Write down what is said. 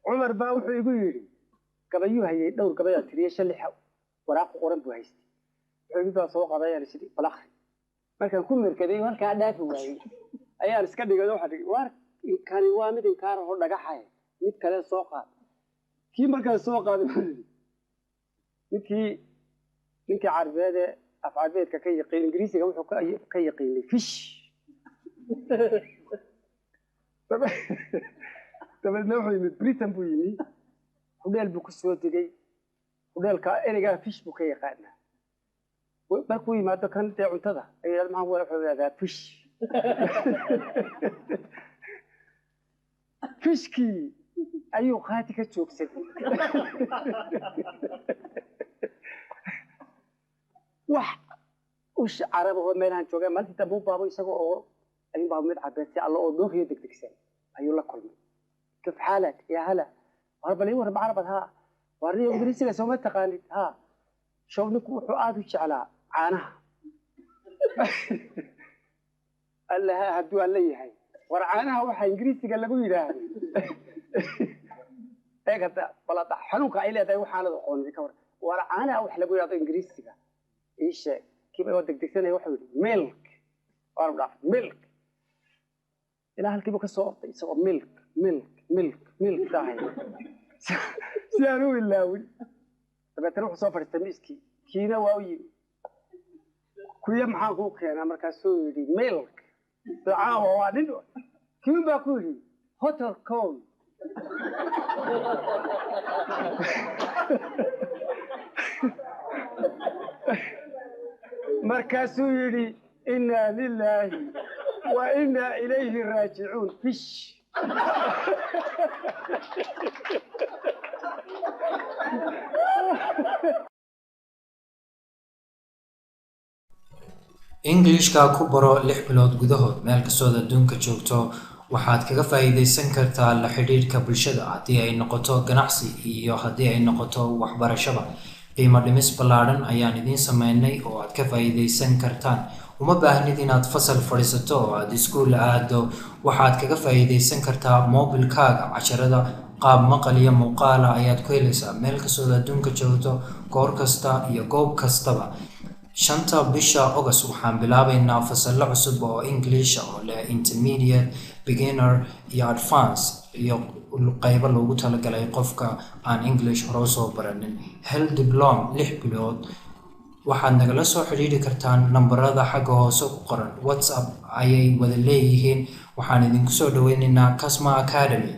عمر باو حيقول قبيوها يدور قبيوها تريش اللي حو وراق قرن بوهيست حيقول سوق قبيوها لسدي بالآخر markaan ku mirkaday markaa dhaafi waayay ayaa iska dhigay waxa war kan waa mid inkaar oo dhagaxay mid kale soo qaad kii markaa soo qaaday ninkii carbeede af carbeedka ka yaqaan ingiriisiga wuxuu ka yaqaanay fish tabadna wuxuu yimid Britain buu yimid hudeel buu ku soo degay hudeelka eriga fish buu ka yaqaanaa markuu yimaado kan tee cuntada ay ma wuxuu yiraahdaa fish fishki ayuu qaati ka joogsaday wax ush carabo meelaan joogay maalinta buu baabo isagoo ay baabo mid cabeed si alla oo dhoofiyo degdegsan ayuu la kulmay kif xaalad ya hala warbali war macrabad ha wariyo ingiriisiga soo ma taqaanid ha shawniku wuxuu aad u jeclaa caanaha allaha haduu alla yahay war caanaha waxa ingiriisiga lagu yiraahdo eegata balada xanuunka ay leedahay waxaanad aqoonay ka war caanaha wax lagu yiraahdo ingiriisiga إيش كيف يودك دكتور واحد ميلك أربعة ميلك إلى هالكيبو كسوق يسوق ميلك تاعي سيانو اللاوي تبى تروح سفر التميسكي كينا واوي كل يوم حقوق أنا مركزو يدي ميلك تعاو وادينه كيف بقولي هوتر كون مركزو يدي إنا لله وإنا إليه راجعون فيش Englishka ku baro 6 bilood gudahood meel kastoo adduunka joogto waxaad kaga faa'iideysan kartaa la xiriirka bulshada haddii ay noqoto ganacsi iyo haddii ay noqoto waxbarashada qiimo dhimis ballaaran ayaan idin sameynay oo aad ka faa'iideysan kartaan uma baahnid inaad fasal fadhiisato oo aad iskuul aado waxaad kaga faa'iideysan kartaa mobilkaaga casharada qaab maqal iyo muuqaal ayaad ku helaysaa meel kastoo adduunka joogto goor kasta iyo goob kastaba shanta bisha August waxaan bilaabaynaa fasal cusub oo English oo leh intermediate beginner iyo advanced iyo qayb loogu talagalay qofka aan English hore soo baranin hel diploma 6 bilood waxaad nagala soo xiriiri kartaan nambarada xagga hoose ku qoran WhatsApp ayay wada leeyihiin waxaan idinku soo dhaweynaynaa Kasma Academy